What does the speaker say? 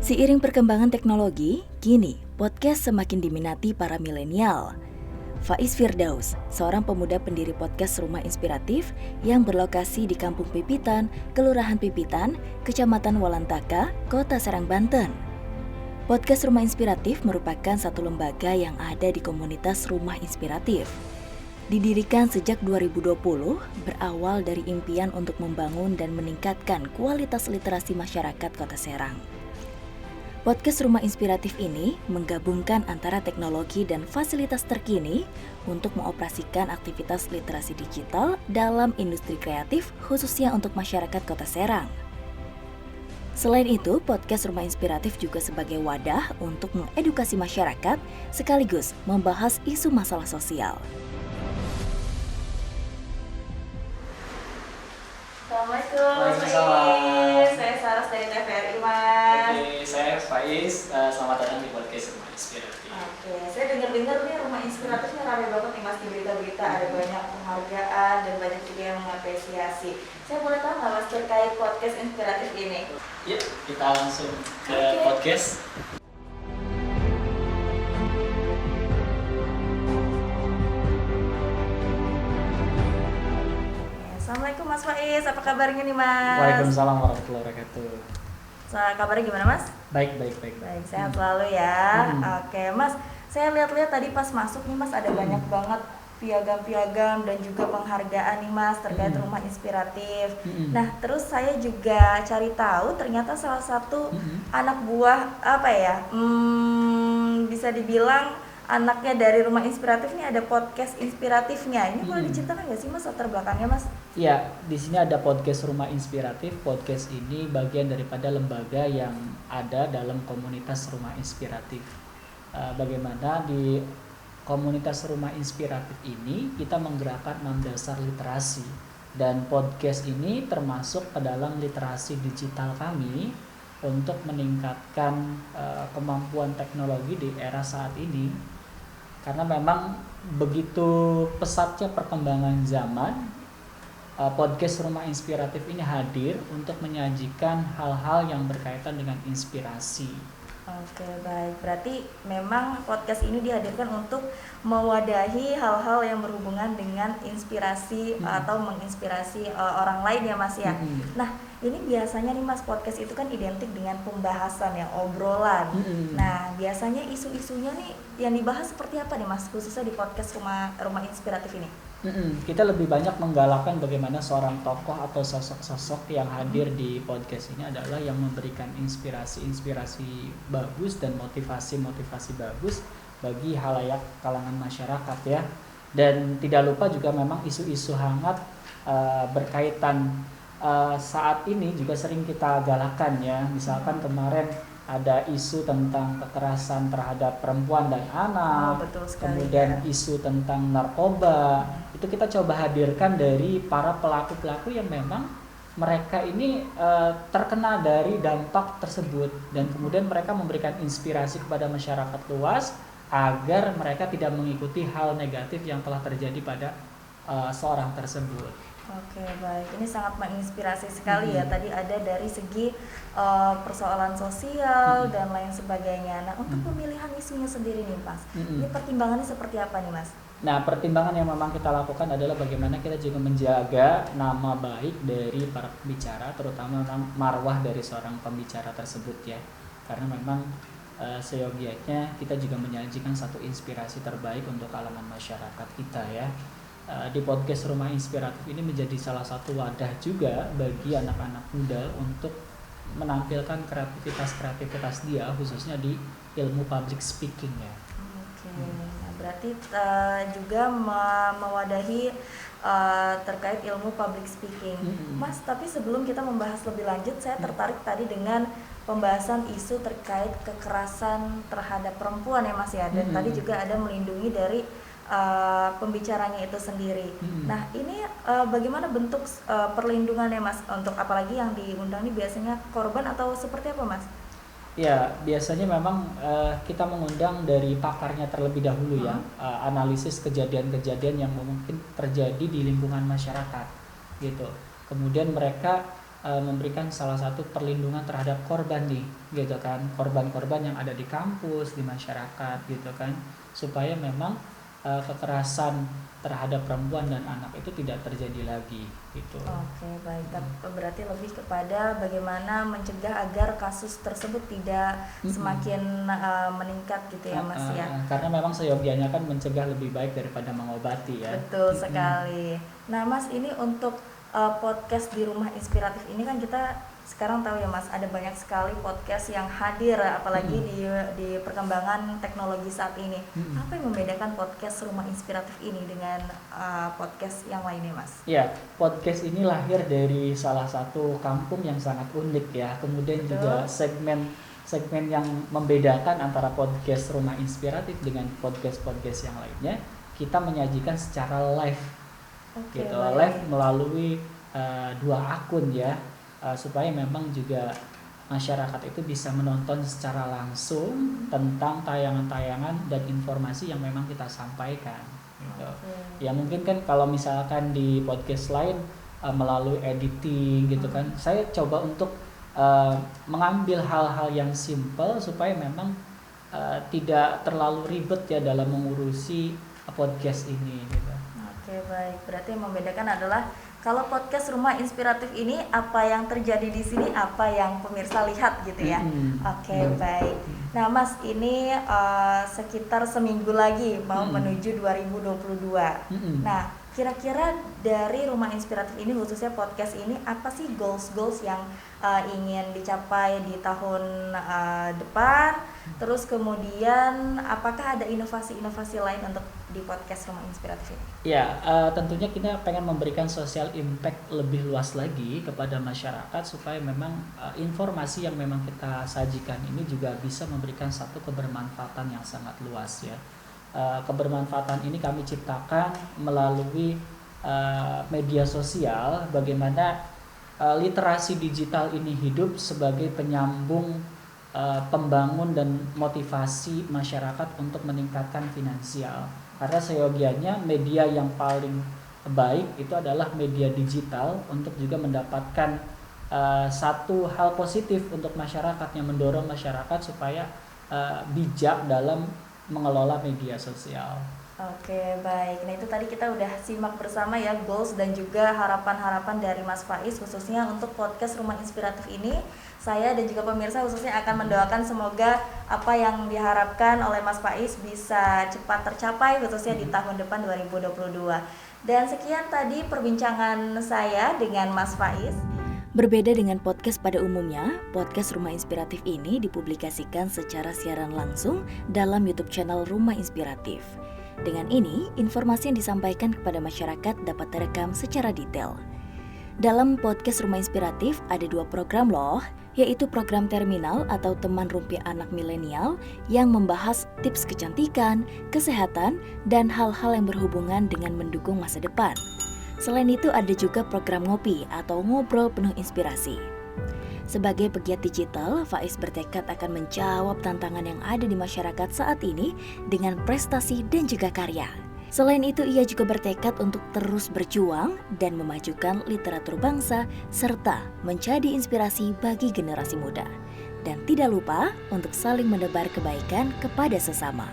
Seiring perkembangan teknologi, kini podcast semakin diminati para milenial. Faiz Firdaus, seorang pemuda pendiri podcast Rumah Inspiratif yang berlokasi di Kampung Pipitan, Kelurahan Pipitan, Kecamatan Walantaka, Kota Serang, Banten. Podcast Rumah Inspiratif merupakan satu lembaga yang ada di komunitas Rumah Inspiratif. Didirikan sejak 2020, berawal dari impian untuk membangun dan meningkatkan kualitas literasi masyarakat Kota Serang. Podcast Rumah Inspiratif ini menggabungkan antara teknologi dan fasilitas terkini untuk mengoperasikan aktivitas literasi digital dalam industri kreatif khususnya untuk masyarakat Kota Serang. Selain itu, podcast Rumah Inspiratif juga sebagai wadah untuk mengedukasi masyarakat sekaligus membahas isu masalah sosial. Assalamualaikum, Waalaikumsalam. Saya Saras dari TVRI, Mas. Oke, saya Faiz. Selamat datang di podcast Rumah Inspiratif. Oke, saya dengar-dengar nih Rumah Inspiratifnya ramai banget nih Mas di berita-berita, ada banyak penghargaan dan banyak juga yang mengapresiasi. Saya boleh tahu nggak Mas terkait podcast inspiratif ini? Yuk, kita langsung ke podcast. Assalamualaikum Mas Faiz, apa kabarnya nih Mas? Waalaikumsalam warahmatullahi wabarakatuh. Kabarnya gimana Mas? Baik. Baik, sehat selalu ya. Oke Mas, saya lihat-lihat tadi pas masuk nih Mas ada banyak banget piagam-piagam dan juga penghargaan nih Mas terkait Rumah Inspiratif. Nah, terus saya juga cari tahu ternyata salah satu anak buah bisa dibilang anaknya dari Rumah Inspiratif ini ada podcast inspiratifnya. Ini boleh diceritakan nggak sih Mas latar belakangnya Mas? Ya, di sini ada podcast Rumah Inspiratif. Podcast ini bagian daripada lembaga yang ada dalam komunitas Rumah Inspiratif. Bagaimana di komunitas Rumah Inspiratif ini kita menggerakkan 6 dasar literasi, dan podcast ini termasuk ke dalam literasi digital kami untuk meningkatkan kemampuan teknologi di era saat ini. Karena memang begitu pesatnya perkembangan zaman, podcast Rumah Inspiratif ini hadir untuk menyajikan hal-hal yang berkaitan dengan inspirasi. Oke, baik. Berarti memang podcast ini dihadirkan untuk mewadahi hal-hal yang berhubungan dengan inspirasi atau menginspirasi orang lain ya Mas ya. Nah, ini biasanya nih Mas, podcast itu kan identik dengan pembahasan ya, obrolan. Nah, biasanya isu-isunya nih yang dibahas seperti apa nih Mas, khususnya di podcast Rumah Inspiratif ini? Kita lebih banyak menggalakkan bagaimana seorang tokoh atau sosok-sosok yang hadir di podcast ini adalah yang memberikan inspirasi bagus dan motivasi bagus bagi halayak kalangan masyarakat ya. Dan tidak lupa juga memang isu-isu hangat berkaitan saat ini juga sering kita galakkan ya. Misalkan kemarin ada isu tentang kekerasan terhadap perempuan dan anak, betul sekali, kemudian ya. Isu tentang narkoba, itu kita coba hadirkan dari para pelaku-pelaku yang memang mereka ini terkena dari dampak tersebut, dan kemudian mereka memberikan inspirasi kepada masyarakat luas agar mereka tidak mengikuti hal negatif yang telah terjadi pada seorang tersebut. Oke, baik. Ini sangat menginspirasi sekali ya. Tadi ada dari segi persoalan sosial dan lain sebagainya. Nah, untuk pemilihan isunya sendiri nih, Mas. Ini pertimbangannya seperti apa nih, Mas? Nah, pertimbangan yang memang kita lakukan adalah bagaimana kita juga menjaga nama baik dari para pembicara, terutama marwah dari seorang pembicara tersebut ya. Karena memang seyogianya kita juga menyajikan satu inspirasi terbaik untuk kalangan masyarakat kita ya. Di podcast Rumah Inspiratif ini menjadi salah satu wadah juga bagi anak-anak muda untuk menampilkan kreativitas dia khususnya di ilmu public speaking ya. Oke, nah, berarti juga mewadahi terkait ilmu public speaking. Mas, tapi sebelum kita membahas lebih lanjut, saya tertarik tadi dengan pembahasan isu terkait kekerasan terhadap perempuan ya Mas ya. Dan tadi juga ada melindungi dari pembicaranya itu sendiri. Nah, ini bagaimana bentuk perlindungannya Mas, untuk apalagi yang diundang ini biasanya korban atau seperti apa Mas? Ya, biasanya memang kita mengundang dari pakarnya terlebih dahulu ya, analisis kejadian-kejadian yang mungkin terjadi di lingkungan masyarakat gitu. Kemudian mereka memberikan salah satu perlindungan terhadap korban nih, gitu kan, korban-korban yang ada di kampus, di masyarakat, gitu kan, supaya memang kekerasan terhadap perempuan dan anak itu tidak terjadi lagi, gitu. Oke, baik. Berarti lebih kepada bagaimana mencegah agar kasus tersebut tidak semakin meningkat gitu ya, Mas ya. Karena memang seyogianya kan mencegah lebih baik daripada mengobati ya. Betul sekali. Nah, Mas, ini untuk podcast di Rumah Inspiratif ini kan kita sekarang tahu ya, Mas, ada banyak sekali podcast yang hadir, apalagi di perkembangan teknologi saat ini. Apa yang membedakan podcast Rumah Inspiratif ini dengan podcast yang lainnya, Mas? Ya, podcast ini lahir dari salah satu kampung yang sangat unik ya. Kemudian Betul. juga segmen yang membedakan antara podcast Rumah Inspiratif dengan podcast-podcast yang lainnya, kita menyajikan secara live. Oke, Gitu, baik. live melalui 2 akun ya. Supaya memang juga masyarakat itu bisa menonton secara langsung tentang tayangan-tayangan dan informasi yang memang kita sampaikan gitu. Ya mungkin kan kalau misalkan di podcast lain melalui editing gitu kan, saya coba untuk mengambil hal-hal yang simple supaya memang tidak terlalu ribet ya dalam mengurusi podcast ini gitu. Oke, baik. Berarti yang membedakan adalah kalau podcast Rumah Inspiratif ini apa yang terjadi di sini, apa yang pemirsa lihat gitu ya. Oke, baik. Nah, Mas, ini sekitar seminggu lagi mau menuju 2022. Nah, kira-kira dari Rumah Inspiratif ini, khususnya podcast ini, apa sih goals yang ingin dicapai di tahun depan? Terus kemudian apakah ada inovasi-inovasi lain untuk di podcast Rumah Inspiratif ini? Ya, tentunya kita pengen memberikan social impact lebih luas lagi kepada masyarakat supaya memang informasi yang memang kita sajikan ini juga bisa memberikan satu kebermanfaatan yang sangat luas ya. Kebermanfaatan ini kami ciptakan melalui media sosial, bagaimana literasi digital ini hidup sebagai penyambung pembangun dan motivasi masyarakat untuk meningkatkan finansial. Karena seyogianya media yang paling baik itu adalah media digital untuk juga mendapatkan satu hal positif untuk masyarakat, yang mendorong masyarakat supaya bijak dalam mengelola media sosial. Oke, baik. Nah, itu tadi kita udah simak bersama ya goals dan juga harapan-harapan dari Mas Faiz khususnya untuk podcast Rumah Inspiratif ini. Saya dan juga pemirsa khususnya akan mendoakan semoga apa yang diharapkan oleh Mas Faiz bisa cepat tercapai khususnya di tahun depan 2022. Dan sekian tadi perbincangan saya dengan Mas Faiz. Berbeda dengan podcast pada umumnya, podcast Rumah Inspiratif ini dipublikasikan secara siaran langsung dalam YouTube channel Rumah Inspiratif. Dengan ini, informasi yang disampaikan kepada masyarakat dapat terekam secara detail. Dalam podcast Rumah Inspiratif ada 2 program loh, yaitu program Terminal atau Teman Rumpi Anak Milenial yang membahas tips kecantikan, kesehatan, dan hal-hal yang berhubungan dengan mendukung masa depan. Selain itu ada juga program Ngopi atau Ngobrol Penuh Inspirasi. Sebagai pegiat digital, Faiz bertekad akan menjawab tantangan yang ada di masyarakat saat ini dengan prestasi dan juga karya. Selain itu, ia juga bertekad untuk terus berjuang dan memajukan literatur bangsa serta menjadi inspirasi bagi generasi muda. Dan tidak lupa untuk saling menebar kebaikan kepada sesama.